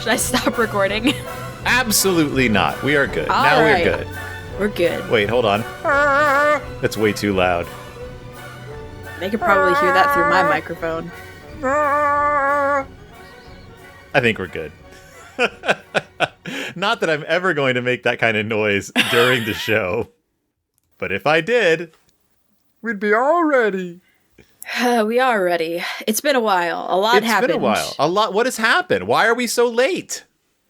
Should I stop recording? Absolutely not. We are good. All now right. we're good. We're good. Wait, hold on. That's way too loud. They could probably hear that through my microphone. I think we're good. Not that I'm ever going to make that kind of noise during the show. But if I did, we'd be all ready. We are ready. It's been a while. A lot happened. It's been a while. A lot. What has happened? Why are we so late?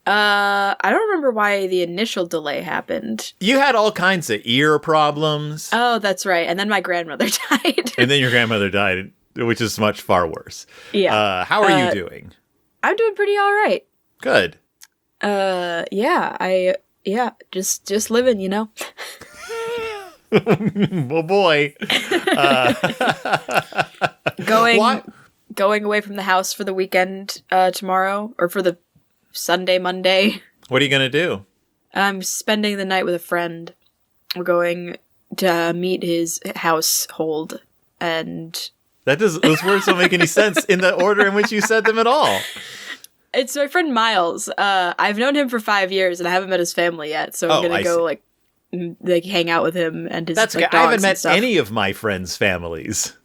I don't remember why the initial delay happened. You had all kinds of ear problems. Oh, that's right. And then my grandmother died. And then your grandmother died, which is much far worse. Yeah. How are you doing? I'm doing pretty all right. Good. Just living, you know. Oh boy. Going away from the house for the weekend tomorrow, or for the Sunday, Monday. What are you gonna do? I'm spending the night with a friend. We're going to meet his household, and Those words don't make any sense in the order in which you said them at all. it's my friend Miles. I've known him for 5 years, and I haven't met his family yet, so I'm gonna go like hang out with him and his. That's like, okay. I haven't met stuff. any of my friends' families.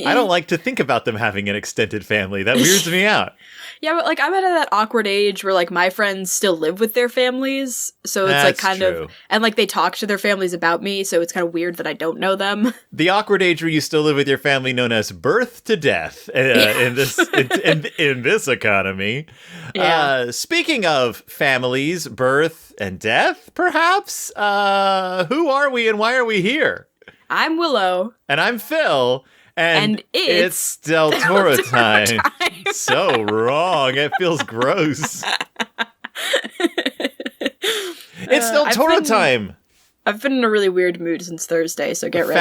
I don't like to think about them having an extended family. That weirds me out. Yeah, but like I'm at that awkward age where like my friends still live with their families, so it's like kind of, and like they talk to their families about me, so it's kind of weird that I don't know them. The awkward age where you still live with your family, known as birth to death, in this economy. Yeah. Speaking of families, birth and death, perhaps. Who are we and why are we here? I'm Willow, and I'm Phil. And it's Del Toro time. So wrong. It feels gross. It's Del Toro time. I've been in a really weird mood since Thursday, so get ready.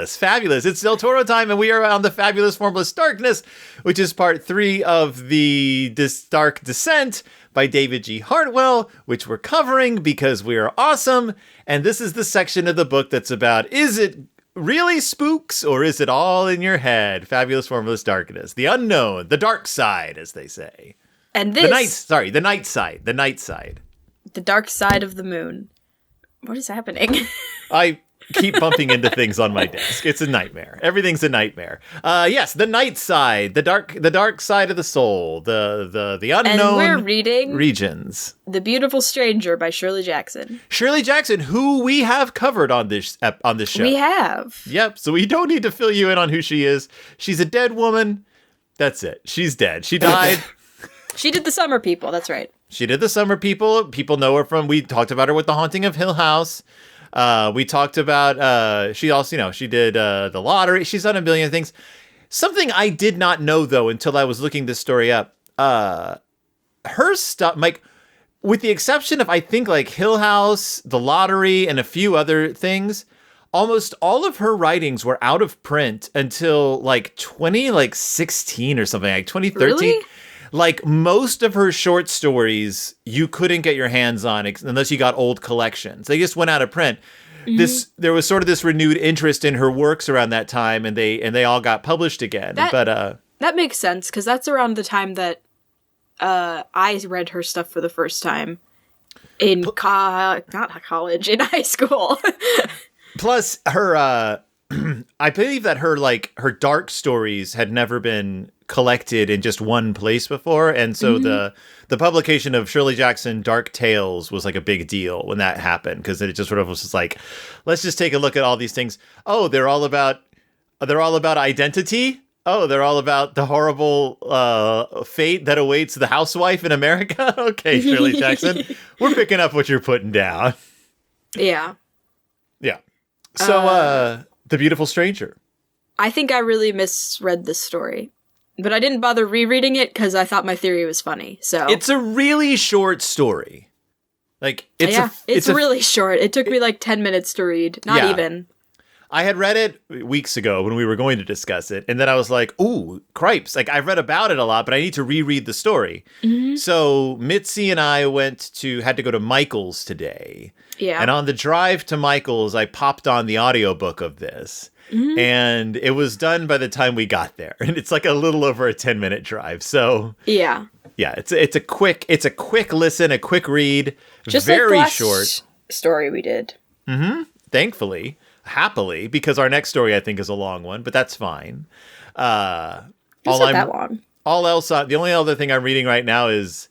Fabulous. It's Del Toro time, and we are on the Fabulous Formless Darkness, which is part 3 of the Dark Descent by David G. Hartwell, which we're covering because we are awesome. And this is the section of the book that's about, is it really spooks, or is it all in your head? Fabulous Formless Darkness. The unknown. The dark side, as they say. And this... The night side. The night side. The dark side of the moon. What is happening? I keep bumping into things on my desk. It's a nightmare. Everything's a nightmare. Yes, the night side. The dark side of the soul. The unknown and we're reading regions. The Beautiful Stranger by Shirley Jackson. Shirley Jackson, who we have covered on this show. We have. Yep, so we don't need to fill you in on who she is. She's a dead woman. That's it. She's dead. She died. She did The Summer People, that's right. She did The Summer People. People know her from, we talked about her with The Haunting of Hill House. We talked about, she also, she did The Lottery. She's done a billion things. Something I did not know, though, until I was looking this story up. Her stuff, like, with the exception of, I think, like, Hill House, The Lottery, and a few other things, almost all of her writings were out of print until, like, 2016 or something, like 2013. Really? Like, most of her short stories, you couldn't get your hands on unless you got old collections. They just went out of print. Mm-hmm. There was sort of this renewed interest in her works around that time, and they all got published again. That makes sense, because that's around the time that I read her stuff for the first time in not college, in high school. Plus, her I believe that her dark stories had never been collected in just one place before, and so the publication of Shirley Jackson Dark Tales was like a big deal when that happened, because it just sort of was just like, let's just take a look at all these things. Oh, they're all about identity. Oh, they're all about the horrible fate that awaits the housewife in America. Okay, Shirley Jackson, we're picking up what you're putting down. Yeah. So The Beautiful Stranger. I think I really misread this story. But I didn't bother rereading it because I thought my theory was funny. So it's a really short story. Like it's really short. It took me like 10 minutes to read. Not even. I had read it weeks ago when we were going to discuss it, and then I was like, "Ooh, cripes!" Like I've read about it a lot, but I need to reread the story. Mm-hmm. So Mitzi and I had to go to Michael's today. Yeah. And on the drive to Michael's, I popped on the audiobook of this. Mm-hmm. And it was done by the time we got there. And it's like a little over a 10-minute drive. So yeah, Yeah, it's a quick listen, a quick read, just very like the last short story we did. Mm-hmm. Thankfully, happily, because our next story I think is a long one, but that's fine. It's not that long. All else, the only other thing I'm reading right now is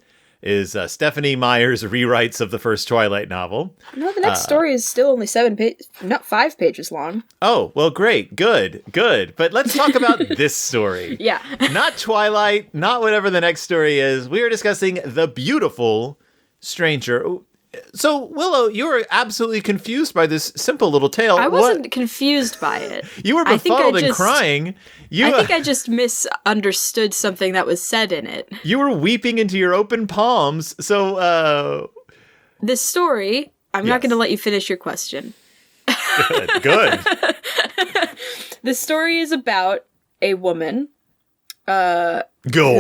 Stephanie Meyer's rewrites of the first Twilight novel. No, the next story is still only 5 pages long. Oh, well, great. Good. But let's talk about this story. Yeah. Not Twilight, not whatever the next story is. We are discussing The Beautiful Stranger. So, Willow, you were absolutely confused by this simple little tale. I wasn't confused by it. You were befuddled and crying. I think I just misunderstood something that was said in it. You were weeping into your open palms. So, this story, I'm not going to let you finish your question. Good. This story is about a woman. Go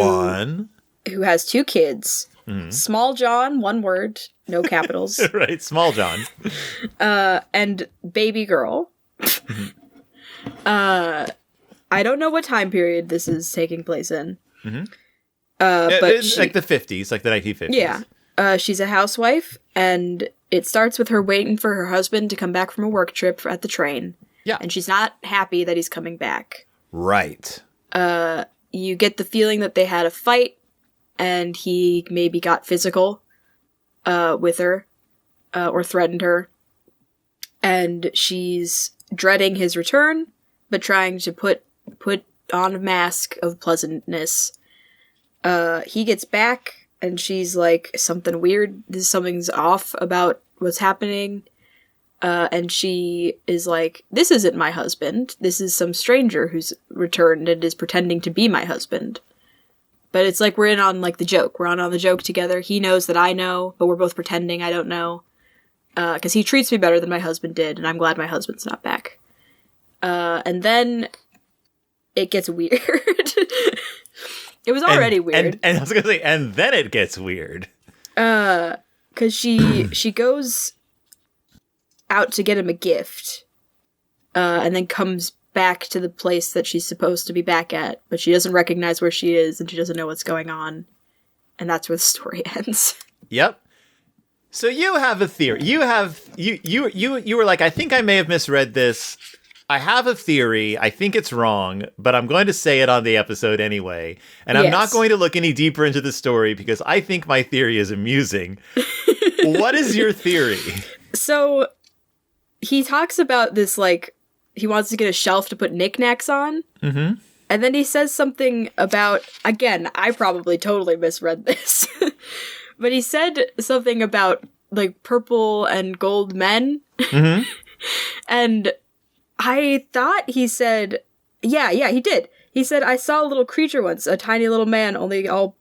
on. Who has 2 kids. Mm-hmm. Small John, one word, no capitals. Right, Small John. And baby girl. I don't know what time period this is taking place in. Mm-hmm. But it's like the 50s, like the 1950s. Yeah. She's a housewife, and it starts with her waiting for her husband to come back from a work trip at the train. Yeah. And she's not happy that he's coming back. Right. You get the feeling that they had a fight, and he maybe got physical with her, or threatened her. And she's dreading his return, but trying to put on a mask of pleasantness. He gets back, and she's like, something's off about what's happening. And she is like, this isn't my husband. This is some stranger who's returned and is pretending to be my husband. But it's like we're in on like the joke. We're on the joke together. He knows that I know, but we're both pretending I don't know. Because he treats me better than my husband did, and I'm glad my husband's not back. And then it gets weird. It was already weird. And I was going to say, and then it gets weird. Because she goes out to get him a gift, and then comes back to the place that she's supposed to be back at, but she doesn't recognize where she is, and she doesn't know what's going on. And that's where the story ends. Yep. So you have a theory. You were like, I think I may have misread this. I have a theory. I think it's wrong, but I'm going to say it on the episode anyway. And I'm not going to look any deeper into the story because I think my theory is amusing. What is your theory? So he talks about this, like, he wants to get a shelf to put knickknacks on. Mm-hmm. And then he says something about, again, I probably totally misread this. But he said something about, like, purple and gold men. Mm-hmm. And I thought he said, yeah, he did. He said, I saw a little creature once, a tiny little man, only all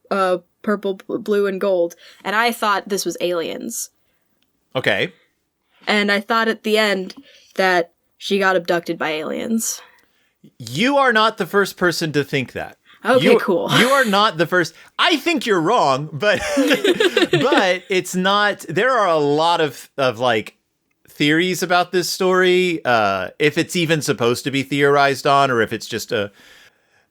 purple, blue, and gold. And I thought this was aliens. Okay. And I thought at the end that she got abducted by aliens. You are not the first person to think that. Okay, cool. You are not the first. I think you're wrong, but but it's not. There are a lot of like theories about this story. If it's even supposed to be theorized on, or if it's just a.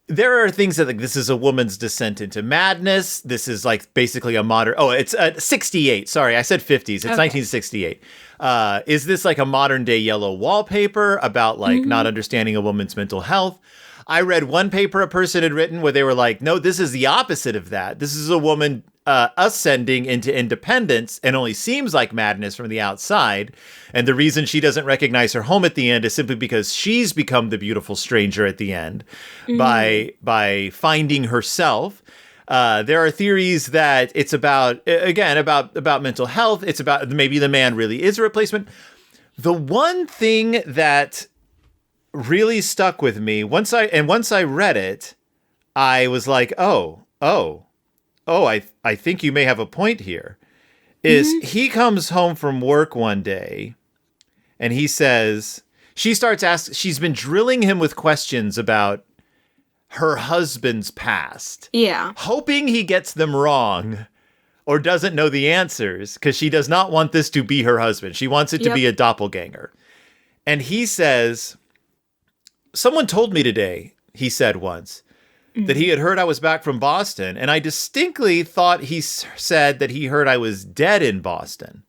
There are things that like this is a woman's descent into madness. This is like basically a modern. Oh, it's 68. Sorry, I said 50s. It's 1968. Is this like a modern day yellow wallpaper about like not understanding a woman's mental health? I read one paper a person had written where they were like, no, this is the opposite of that. This is a woman ascending into independence and only seems like madness from the outside. And the reason she doesn't recognize her home at the end is simply because she's become the beautiful stranger at the end by finding herself. There are theories that it's about, again, about mental health. It's about maybe the man really is a replacement. The one thing that really stuck with me once I read it, I was like, I think you may have a point here. He comes home from work one day and he says, she's been drilling him with questions about her husband's past. Yeah. Hoping he gets them wrong or doesn't know the answers because she does not want this to be her husband. She wants it to be a doppelganger. And he says, someone told me today, he said once, that he had heard I was back from Boston, and I distinctly thought he said that he heard I was dead in Boston.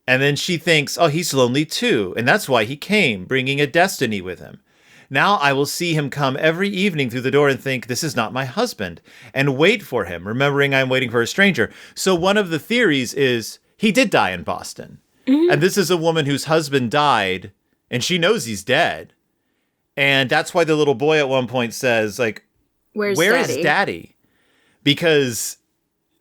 And then she thinks, oh, he's lonely too, and that's why he came, bringing a destiny with him. Now I will see him come every evening through the door and think, this is not my husband, and wait for him, remembering I'm waiting for a stranger. So one of the theories is he did die in Boston. And this is a woman whose husband died, and she knows he's dead. And that's why the little boy at one point says, like, where is daddy? Because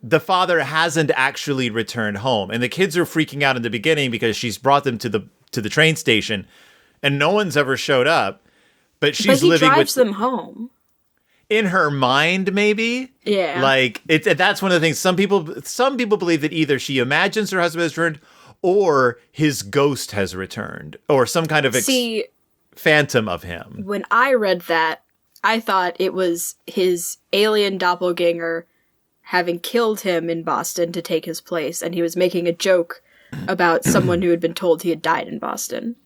the father hasn't actually returned home. And the kids are freaking out in the beginning because she's brought them to the train station, and no one's ever showed up. But she's living drives them home. In her mind, maybe. Yeah. Like that's one of the things. Some people believe that either she imagines her husband has returned, or his ghost has returned, or some kind of phantom of him. When I read that, I thought it was his alien doppelganger having killed him in Boston to take his place, and he was making a joke about someone who had been told he had died in Boston.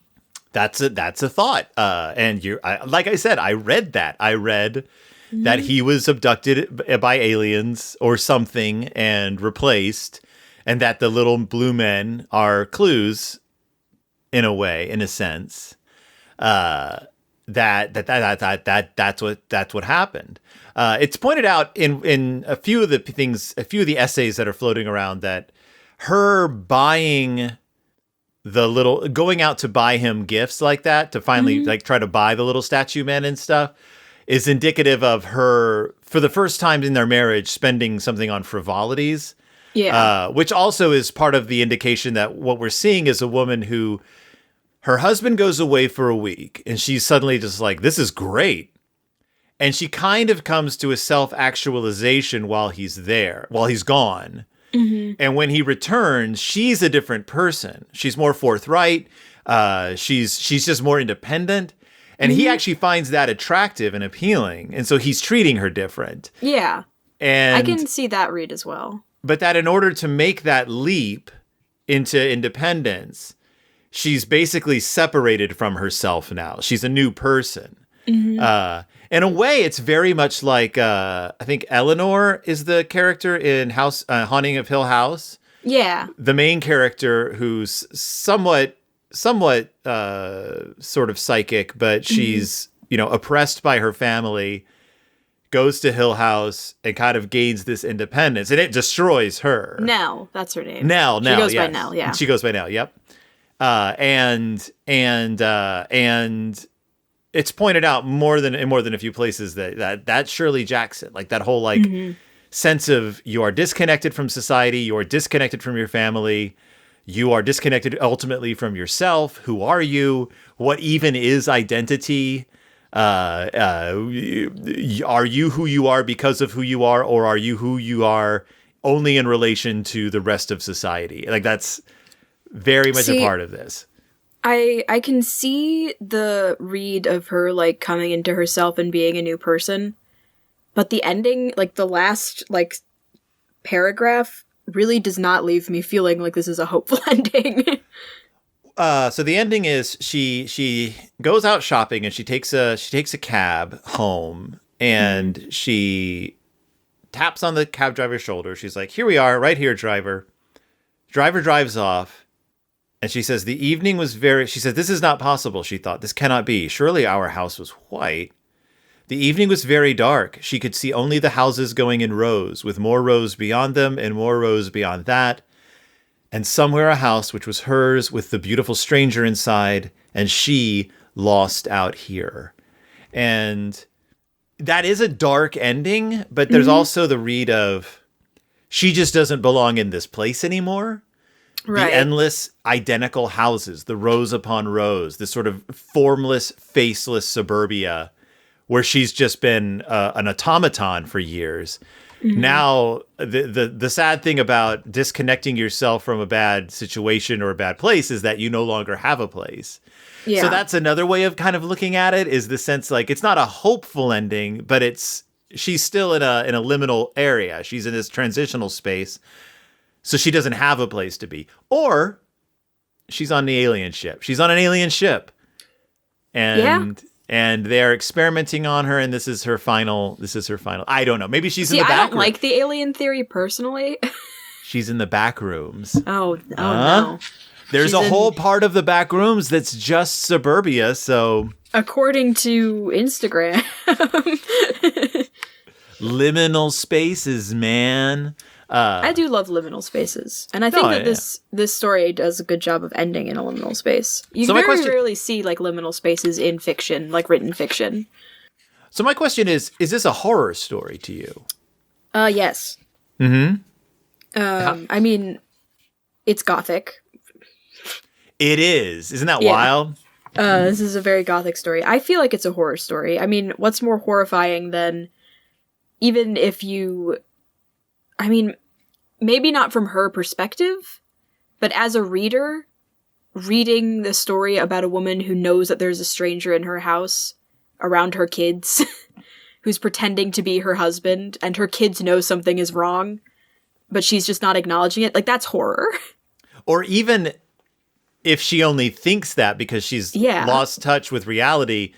That's a thought. And like I said, I read that. I read that he was abducted by aliens or something and replaced, and that the little blue men are clues, in a way, in a sense. That's what happened. It's pointed out in a few of the essays that are floating around that her going out to buy him gifts like that, to finally like try to buy the little statue men and stuff, is indicative of her, for the first time in their marriage, spending something on frivolities. Yeah. Which also is part of the indication that what we're seeing is a woman who, her husband goes away for a week and she's suddenly just like, this is great. And she kind of comes to a self-actualization while he's gone. And when he returns, she's a different person. She's more forthright. She's just more independent. And he actually finds that attractive and appealing. And so he's treating her different. Yeah. And I can see that read as well. But that in order to make that leap into independence, she's basically separated from herself now. She's a new person. In a way, it's very much like, I think Eleanor is the character in Haunting of Hill House. Yeah. The main character who's somewhat sort of psychic, but she's, oppressed by her family, goes to Hill House and kind of gains this independence, and it destroys her. Nell, that's her name. Nell, she goes by Nell, yeah. She goes by Nell, yep. And it's pointed out more than a few places that Shirley Jackson, like that whole sense of you are disconnected from society, you are disconnected from your family, you are disconnected ultimately from yourself. Who are you? What even is identity? Are you who you are because of who you are, or are you who you are only in relation to the rest of society? Like that's very much a part of this. I can see the read of her, like, coming into herself and being a new person, but the ending, like, the last, like, paragraph really does not leave me feeling like this is a hopeful ending. So the ending is she goes out shopping and she takes a cab home, and she taps on the cab driver's shoulder. She's like, "Here we are, right here, driver." Driver drives off. And she says, she said, "This is not possible," she thought. "This cannot be. Surely our house was white." The evening was very dark. She could see only the houses going in rows, with more rows beyond them and more rows beyond that. And somewhere a house which was hers with the beautiful stranger inside, and she lost out here. And that is a dark ending, but there's also the read of she just doesn't belong in this place anymore. Right. The endless, identical houses, the rows upon rows, this sort of formless, faceless suburbia where she's just been an automaton for years. Now, the sad thing about disconnecting yourself from a bad situation or a bad place is that you no longer have a place. Yeah. So that's another way of kind of looking at it, is the sense like it's not a hopeful ending, but she's still in a liminal area. She's in this transitional space. So she doesn't have a place to be. Or she's on the alien ship. She's on an alien ship. And and they're experimenting on her, and this is her final. I don't know. Maybe she's in the back. I don't like the alien theory personally. She's in the back rooms. Oh no. There's a whole part of the back rooms that's just suburbia, so... According to Instagram. Liminal spaces, man. I do love liminal spaces. And I think this story does a good job of ending in a liminal space. You very rarely see, like, liminal spaces in fiction, like written fiction. So my question is this a horror story to you? Yes. Mm-hmm. I mean, it's gothic. It is. Isn't that wild? This is a very gothic story. I feel like it's a horror story. I mean, what's more horrifying than even if you... I mean, maybe not from her perspective, but as a reader, reading the story about a woman who knows that there's a stranger in her house around her kids who's pretending to be her husband, and her kids know something is wrong, but she's just not acknowledging it. Like, that's horror. Or even... if she only thinks that because she's lost touch with reality,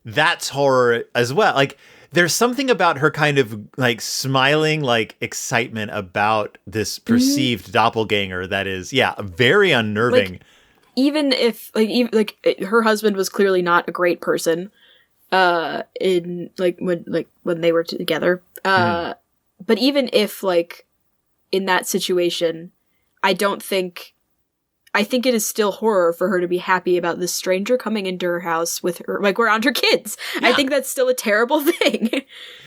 that's horror as well. Like, there's something about her kind of, like, smiling, like, excitement about this perceived doppelganger that is, very unnerving. Like, even if, her husband was clearly not a great person, when they were together. But even if, like, in that situation, I think it is still horror for her to be happy about this stranger coming into her house with her, like, around her kids. Yeah. I think that's still a terrible thing.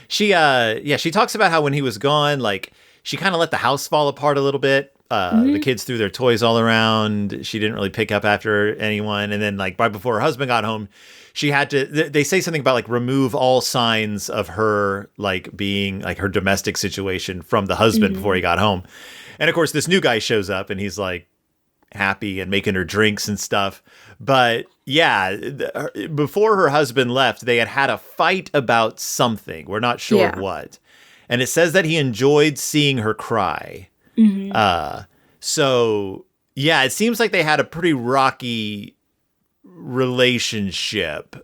She talks about how when he was gone, like, she kind of let the house fall apart a little bit. The kids threw their toys all around. She didn't really pick up after anyone. And then, like, right before her husband got home, she had to, they say something about, like, remove all signs of her, like, being, like, her domestic situation from the husband before he got home. And, of course, this new guy shows up and he's, like, happy and making her drinks and stuff. But before her husband left, they had a fight about something. We're not sure what. And it says that he enjoyed seeing her cry. So it seems like they had a pretty rocky relationship.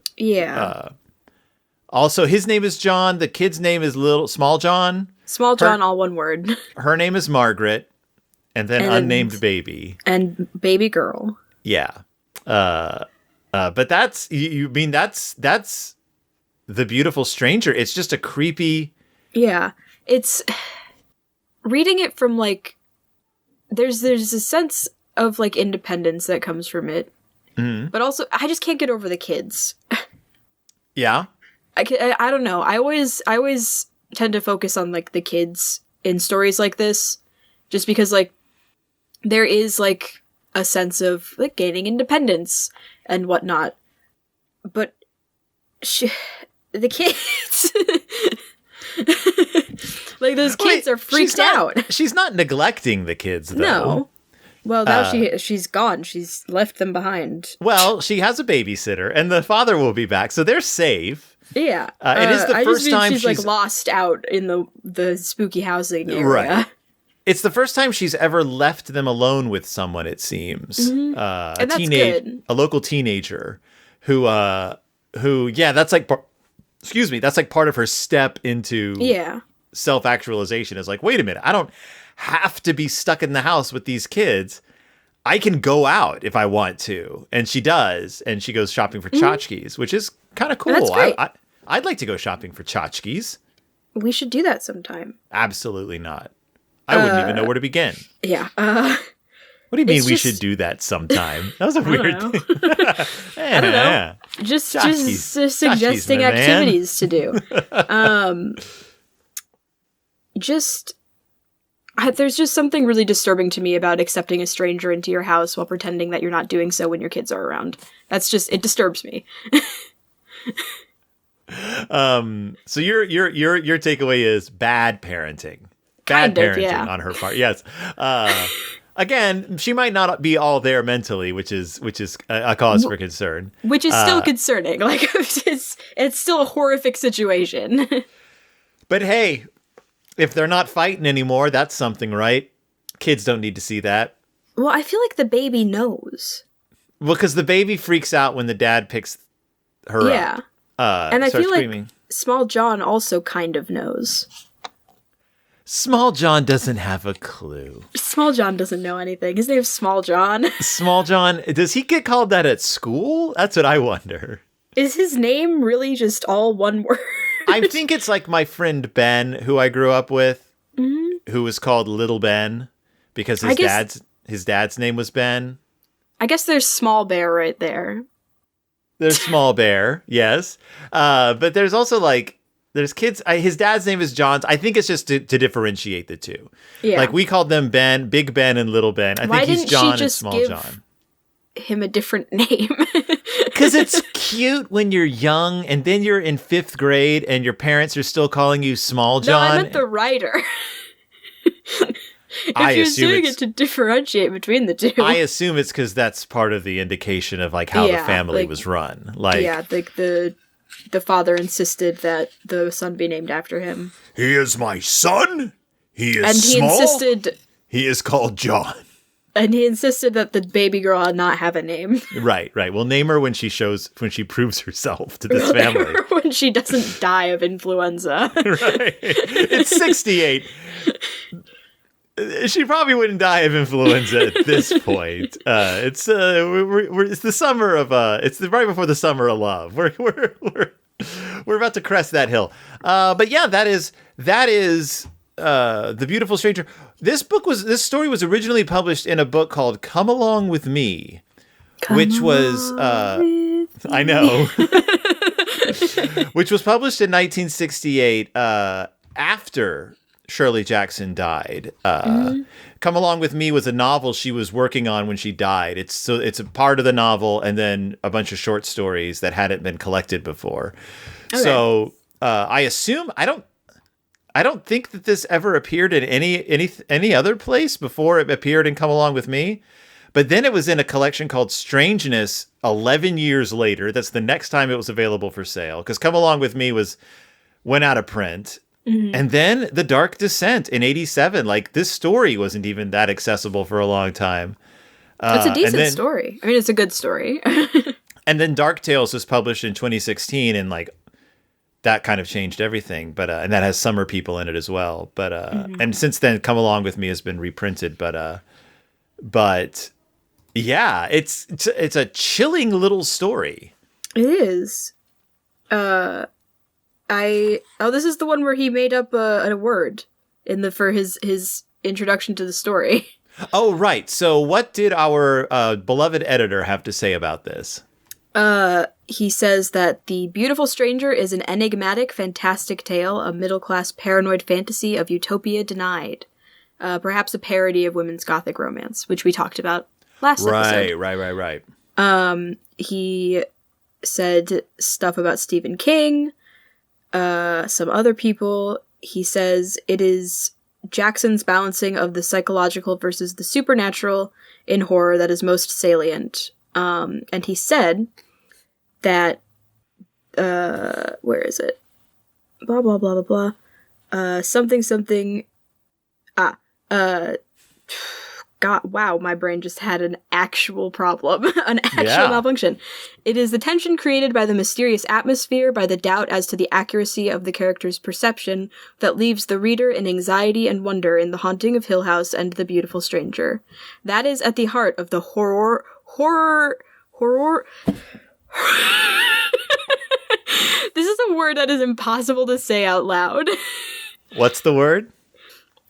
Also, his name is John. The kid's name is Small John. Small John, all one word. Her name is Margaret. And then unnamed baby. And baby girl. Yeah. But that's, that's The Beautiful Stranger. It's just a creepy... Yeah. It's... Reading it from, like... There's a sense of, like, independence that comes from it. Mm-hmm. But also, I just can't get over the kids. Yeah? I don't know. I always tend to focus on, like, the kids in stories like this. Just because, like, there is, like, a sense of, like, gaining independence and whatnot. But the kids... like, those kids are freaked out. She's not neglecting the kids, though. No. Well, now she's gone. She's left them behind. Well, she has a babysitter, and the father will be back, so they're safe. Yeah. It is the first time she's, like, lost out in the spooky housing area. Right. It's the first time she's ever left them alone with someone, it seems. Mm-hmm. And that's good. A local teenager who, that's like, that's like part of her step into self-actualization is like, wait a minute, I don't have to be stuck in the house with these kids. I can go out if I want to. And she does. And she goes shopping for tchotchkes, which is kind of cool. That's great. I'd like to go shopping for tchotchkes. We should do that sometime. Absolutely not. I wouldn't even know where to begin. Yeah. What do you mean we should do that sometime? That was a weird thing. I don't know. Just suggesting activities to do. There's just something really disturbing to me about accepting a stranger into your house while pretending that you're not doing so when your kids are around. It disturbs me. So your takeaway is bad parenting. Bad parenting on her part. Yes. Again, she might not be all there mentally, which is a cause for concern. Which is still concerning. Like, it's still a horrific situation. But hey, if they're not fighting anymore, that's something, right? Kids don't need to see that. Well, I feel like the baby knows. Well, because the baby freaks out when the dad picks her up. And I starts feel screaming. like Small John also kind of knows. Small John doesn't have a clue. Small John doesn't know anything. His name's Small John. Small John, does he get called that at school? That's what I wonder. Is his name really just all one word? I think it's like my friend Ben, who I grew up with, who was called Little Ben because his dad's name was Ben. I guess there's Small Bear right there. There's Small Bear, yes. But there's also there's kids. His dad's name is John. I think it's just to differentiate the two. Yeah. Like we called them Ben, Big Ben, and Little Ben. I think he's John and Small John. Him a different name. Because it's cute when you're young and then you're in 5th grade and your parents are still calling you Small John. No, I meant the writer. If you're doing it to differentiate between the two. I assume it's because that's part of the indication of how the family was run. The father insisted that the son be named after him. He is my son. He is small. He is called John. And he insisted that the baby girl not have a name. Right. We'll name her when she proves herself to this family. When she doesn't die of influenza. Right. It's 68. She probably wouldn't die of influenza at this point. It's the summer of it's right before the summer of love. We're about to crest that hill. But yeah, that is The Beautiful Stranger. This story was originally published in a book called Come Along With Me, which was I know. Which was published in 1968 after Shirley Jackson died. Come Along With Me was a novel she was working on when she died. It's a part of the novel and then a bunch of short stories that hadn't been collected before. Okay. So I assume I don't think that this ever appeared in any other place before it appeared in Come Along With Me. But then it was in a collection called Strangeness 11 years later. That's the next time it was available for sale. Because Come Along With Me went out of print. Mm-hmm. And then The Dark Descent in 87. This story wasn't even that accessible for a long time. It's a decent story. I mean, it's a good story. And then Dark Tales was published in 2016 and that kind of changed everything. But and that has Summer People in it as well. But and since then Come Along With Me has been reprinted. But yeah, it's a chilling little story. It is. This is the one where he made up a word for his introduction to the story. Oh, right. So what did our beloved editor have to say about this? He says that The Beautiful Stranger is an enigmatic, fantastic tale, a middle-class paranoid fantasy of utopia denied. Perhaps a parody of women's gothic romance, which we talked about last episode. Right. He said stuff about Stephen King, some other people. He says it is Jackson's balancing of the psychological versus the supernatural in horror that is most salient. And he said that, where is it? Blah, blah, blah, blah, blah. Something. God, wow, my brain just had an actual problem, an actual malfunction. It is the tension created by the mysterious atmosphere, by the doubt as to the accuracy of the character's perception, that leaves the reader in anxiety and wonder in The Haunting of Hill House and The Beautiful Stranger. That is at the heart of the horror. This is a word that is impossible to say out loud. What's the word?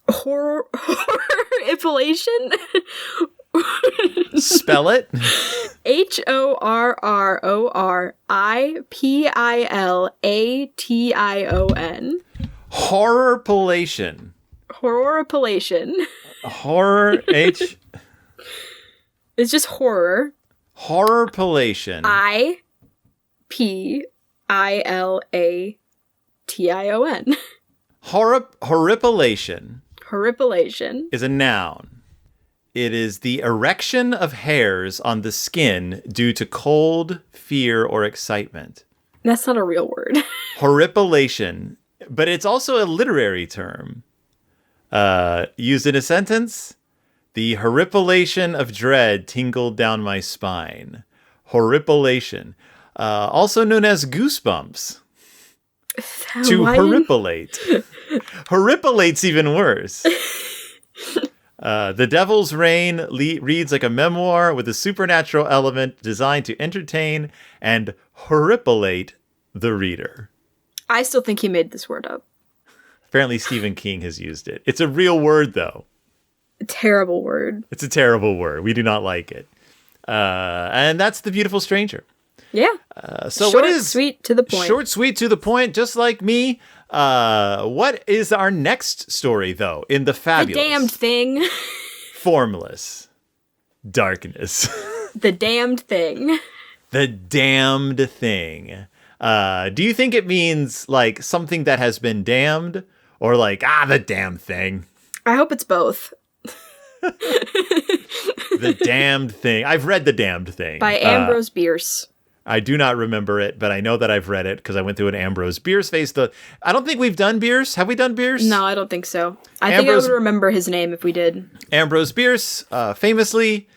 Horroripilation? Spell it. HORRORIPILATION. Horrorpilation. Horroripilation. Horror H. It's just horror. Horrorpilation. IPILATION. Horripilation. Horripilation is a noun. It is the erection of hairs on the skin due to cold, fear, or excitement. That's not a real word. Horripilation, but it's also a literary term. Used in a sentence, the horripilation of dread tingled down my spine. Horripilation. also known as goosebumps. To Why horripilate. Horripilate's even worse. The Devil's Reign reads like a memoir with a supernatural element designed to entertain and horripilate the reader. I still think he made this word up. Apparently Stephen King has used it. It's a real word, though. A terrible word. It's a terrible word. We do not like it. And that's The Beautiful Stranger. Yeah. So short, what is sweet, to the point. Short, sweet, to the point, just like me. What is our next story, though, in the fabulous? The damned thing. Formless darkness. The damned thing. The damned thing. Do you think it means like something that has been damned, or like the damn thing? I hope it's both. The damned thing. I've read The Damned Thing by Ambrose Bierce. I do not remember it, but I know that I've read it because I went through an Ambrose Bierce phase. I don't think we've done Bierce. Have we done Bierce? No, I don't think so. I think I would remember his name if we did. Ambrose Bierce famously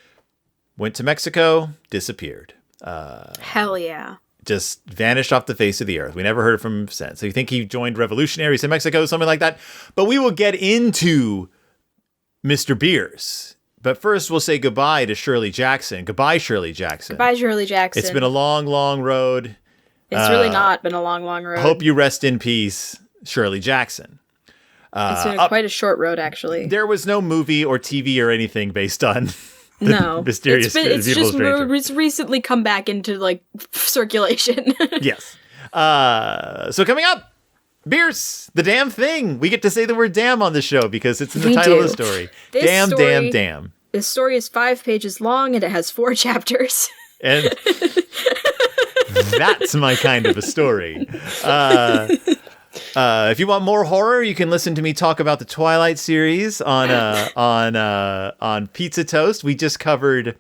went to Mexico, disappeared. Hell yeah. Just vanished off the face of the earth. We never heard from him since. So you think he joined revolutionaries in Mexico, something like that? But we will get into Mr. Bierce. But first, we'll say goodbye to Shirley Jackson. Goodbye, Shirley Jackson. Goodbye, Shirley Jackson. It's been a long, long road. It's really not been a long, long road. Hope you rest in peace, Shirley Jackson. It's been quite a short road, actually. There was no movie or TV or anything based on the mysterious it's Beautiful Stranger. It's recently come back into, like, circulation. Yes. So coming up, Bierce, the damn thing. We get to say the word damn on the show because it's in the title of the story. Damn. This story is 5 pages long and it has 4 chapters. And that's my kind of a story. If you want more horror, you can listen to me talk about the Twilight series on Pizza Toast. We just covered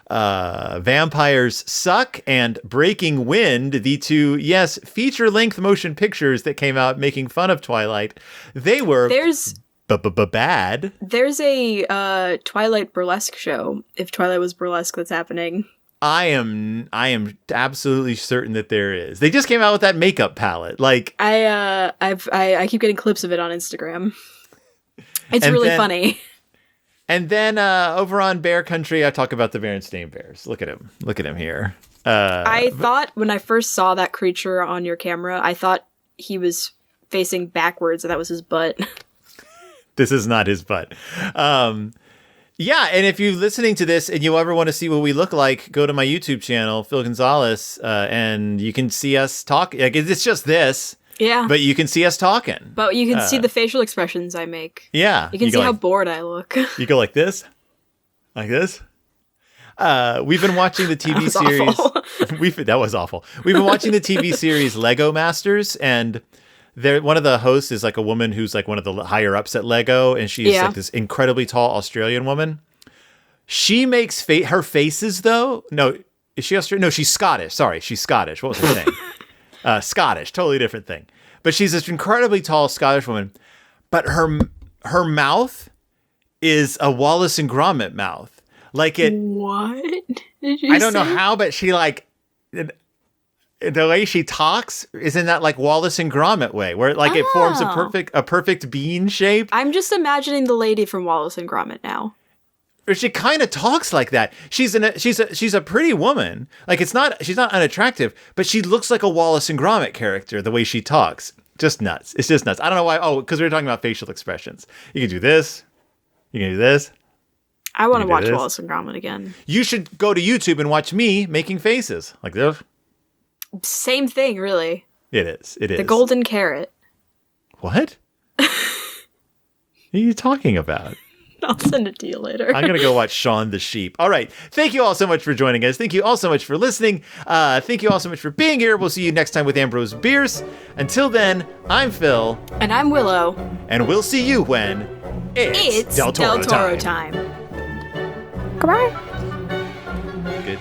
Vampires Suck and Breaking Wind, the two, feature-length motion pictures that came out making fun of Twilight. They were bad. There's a Twilight burlesque show, if Twilight was burlesque, that's happening. I am absolutely certain that there is. They just came out with that makeup palette. Like I keep getting clips of it on Instagram. It's really funny. And then over on Bear Country, I talk about the Berenstain Bears. Look at him here. I thought when I first saw that creature on your camera, I thought he was facing backwards, and that was his butt. This is not his butt. Yeah, and if you're listening to this and you ever want to see what we look like, go to my YouTube channel, Phil Gonzalez, and you can see us talk. Like, it's just this. Yeah. But you can see us talking. But you can see the facial expressions I make. Yeah. You can see how bored I look. You go like this? Like this? We've been watching the TV series. That was awful. We've been watching the TV series Lego Masters, and one of the hosts is like a woman who's like one of the higher ups at Lego, and she's like this incredibly tall Australian woman. She makes her faces though. No, is she Australian? No, she's Scottish. Sorry, she's Scottish. What was her name? Scottish, totally different thing. But she's this incredibly tall Scottish woman. But her mouth is a Wallace and Gromit mouth. Like it. What did you I don't know how, but she like the way she talks is in that like Wallace and Gromit way, where like it forms a perfect bean shape. I'm just imagining the lady from Wallace and Gromit now. She kind of talks like that. She's a pretty woman. Like she's not unattractive, but she looks like a Wallace and Gromit character the way she talks. Just nuts. It's just nuts. I don't know why. Oh, because we were talking about facial expressions. You can do this. You can do this. I want to watch Wallace and Gromit again. You should go to YouTube and watch me making faces like this. Same thing, really. It is. The golden carrot. What? What are you talking about? I'll send it to you later. I'm going to go watch Shaun the Sheep. All right. Thank you all so much for joining us. Thank you all so much for listening. Thank you all so much for being here. We'll see you next time with Ambrose Bierce. Until then, I'm Phil. And I'm Willow. And we'll see you when it's Del Toro time. Goodbye. Good.